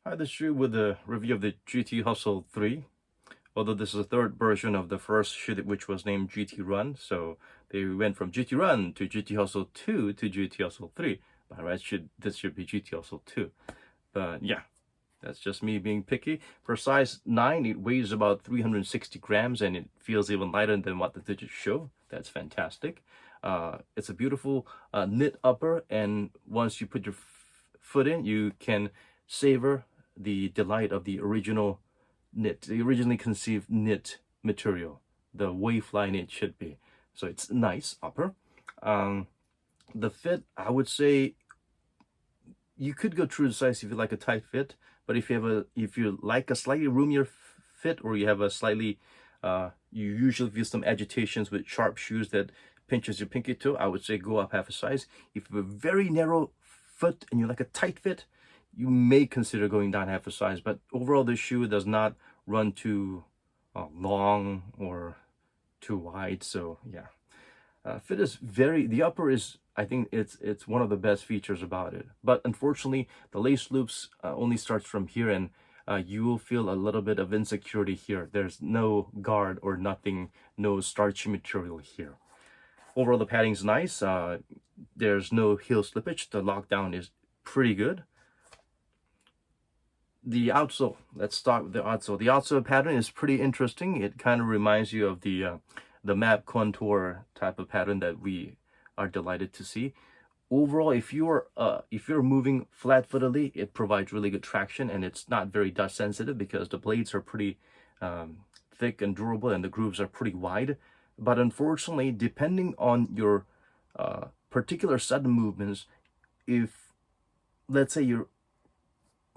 Hi, this is Shu with a review of the GT Hustle 3. Although this is a third version of the first shoe which was named GT Run, so they went from GT Run to GT Hustle 2 to GT Hustle 3. By right, this should be GT Hustle 2. But yeah, that's just me being picky. For size 9, it weighs about 360 grams and it feels even lighter than what the digits show. That's fantastic. It's a beautiful knit upper, and once you put your foot in, you can savor the delight of the original knit, the originally conceived knit material, the Wayfly knit should be. So it's nice upper. The fit, I would say you could go true to size if you like a tight fit, but if you like a slightly roomier fit, or you have a slightly you usually feel some agitations with sharp shoes that pinches your pinky toe, I would say go up half a size. If you have a very narrow foot and you like a tight fit, you may consider going down half a size. But overall, this shoe does not run too long or too wide. So yeah, fit is the upper is, I think it's one of the best features about it. But unfortunately, the lace loops only starts from here, and you will feel a little bit of insecurity here. There's no guard or nothing, no starchy material here. Overall, the padding's nice. There's no heel slippage. The lockdown is pretty good. The outsole, let's start with the outsole. The outsole pattern is pretty interesting. It kind of reminds you of the map contour type of pattern that we are delighted to see. Overall, if you're moving flat-footedly, it provides really good traction, and it's not very dust sensitive because the blades are pretty thick and durable, and the grooves are pretty wide. But unfortunately, depending on your particular sudden movements, if let's say you're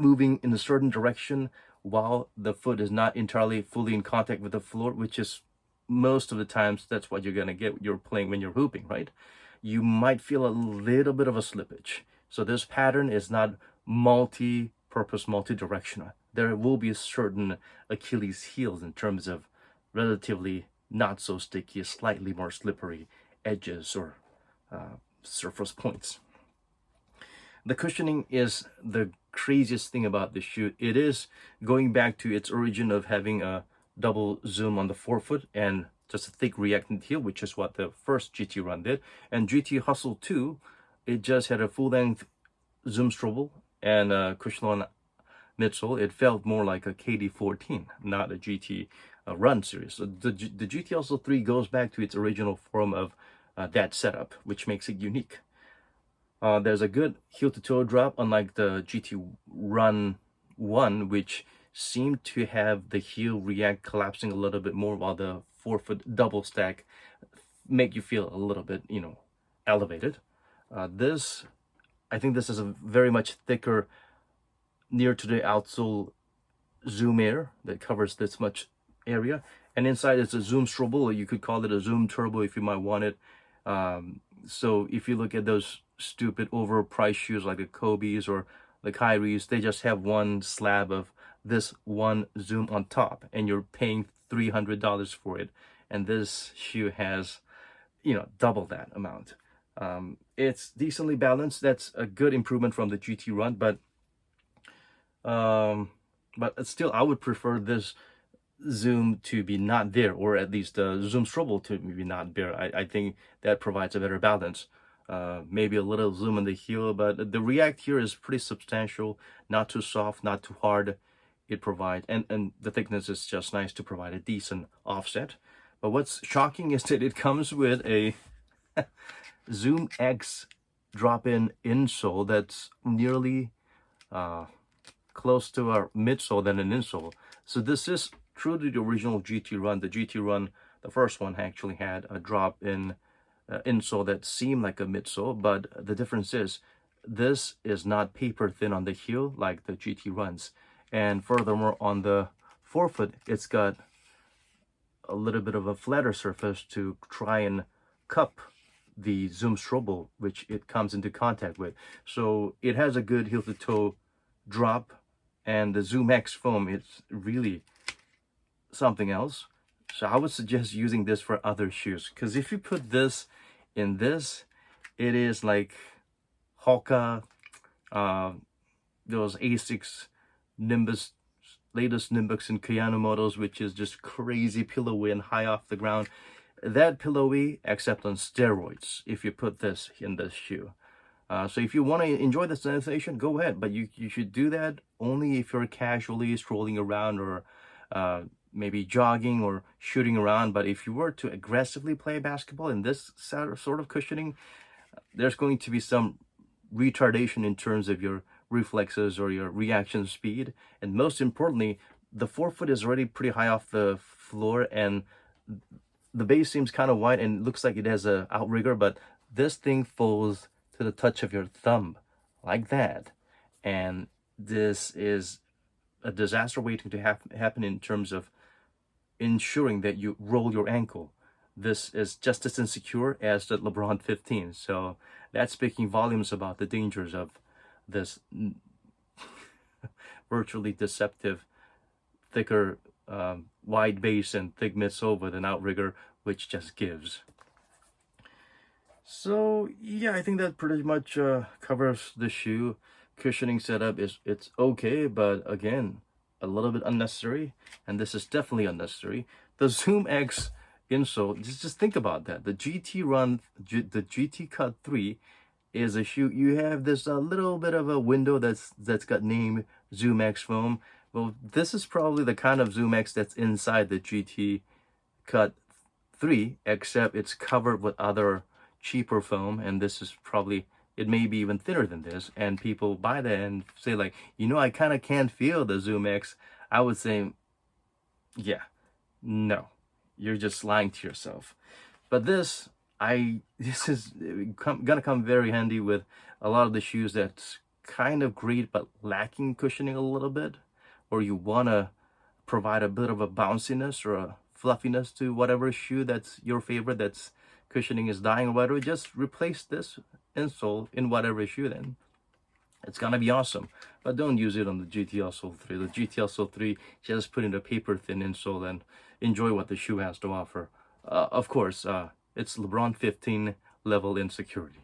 moving in a certain direction while the foot is not entirely fully in contact with the floor, which is most of the times that's what you're gonna get you're playing when you're hooping, right? You might feel a little bit of a slippage. So this pattern is not multi-purpose, multi-directional. There will be certain Achilles heels in terms of relatively not so sticky, slightly more slippery edges or surface points. The cushioning is the craziest thing about this shoe. It is going back to its origin of having a double zoom on the forefoot and just a thick reactant heel, which is what the first GT Run did. And GT Hustle 2, it just had a full-length zoom strobel and a Cushlon midsole. It felt more like a KD14, not a GT Run series. So the GT Hustle 3 goes back to its original form of that setup, which makes it unique. There's a good heel-to-toe drop, unlike the GT Run 1, which seemed to have the heel react collapsing a little bit more, while the forefoot double stack make you feel a little bit, elevated. I think this is a very much thicker, near to the outsole zoom air that covers this much area. And inside it's a zoom strobel, or you could call it a zoom turbo if you might want it. So if you look at those stupid overpriced shoes like the Kobe's or the Kyrie's, they just have one slab of this one zoom on top, and you're paying $300 for it. And this shoe has, double that amount. It's decently balanced. That's a good improvement from the GT Run, but still, I would prefer this zoom to be not there, or at least the zoom strobel to be not there. I think that provides a better balance. Maybe a little zoom on the heel, but the react here is pretty substantial, not too soft, not too hard. It provides, and the thickness is just nice to provide a decent offset. But what's shocking is that it comes with a Zoom X drop-in insole that's nearly close to our midsole than an insole. So this is true to the original GT Run. The GT Run, the first one, actually had a drop-in insole that seemed like a midsole, but the difference is this is not paper thin on the heel like the GT Runs. And furthermore, on the forefoot, it's got a little bit of a flatter surface to try and cup the zoom strobel, which it comes into contact with. So it has a good heel to toe drop, and the Zoom X foam is really something else. So I would suggest using this for other shoes, because if you put this in this, it is like Hoka, those Asics Nimbus, latest Nimbus and Kayano models, which is just crazy pillowy and high off the ground. That pillowy, except on steroids, if you put this in this shoe. So if you want to enjoy the sensation, go ahead. But you should do that only if you're casually strolling around or maybe jogging or shooting around. But if you were to aggressively play basketball in this sort of cushioning, there's going to be some retardation in terms of your reflexes or your reaction speed. And most importantly, the forefoot is already pretty high off the floor and the base seems kind of wide and looks like it has a outrigger, but this thing falls to the touch of your thumb like that. And this is a disaster waiting to happen in terms of ensuring that you roll your ankle. This is just as insecure as the LeBron 15. So that's speaking volumes about the dangers of this virtually deceptive, thicker, wide base and thick midsole with an outrigger, which just gives. So yeah, I think that pretty much covers the shoe. Cushioning setup it's okay, but again, a little bit unnecessary, and this is definitely unnecessary. The Zoom X insole, just think about that. The the GT Cut 3 is a shoe. You have this little bit of a window that's got name Zoom X foam. Well, this is probably the kind of Zoom X that's inside the GT Cut 3, except it's covered with other cheaper foam, and this is probably, it may be even thinner than this, and people buy that and say like, I kind of can't feel the Zoom X. I would say, yeah, no, you're just lying to yourself. But this is gonna come very handy with a lot of the shoes that's kind of great but lacking cushioning a little bit, or you want to provide a bit of a bounciness or a fluffiness to whatever shoe that's your favorite, that's cushioning is dying or whatever. Just replace this insole in whatever shoe, then it's gonna be awesome. But don't use it on the GTL Sole 3. The GTL Sole 3, just put in a paper thin insole and enjoy what the shoe has to offer. Of course, it's LeBron 15 level insecurity.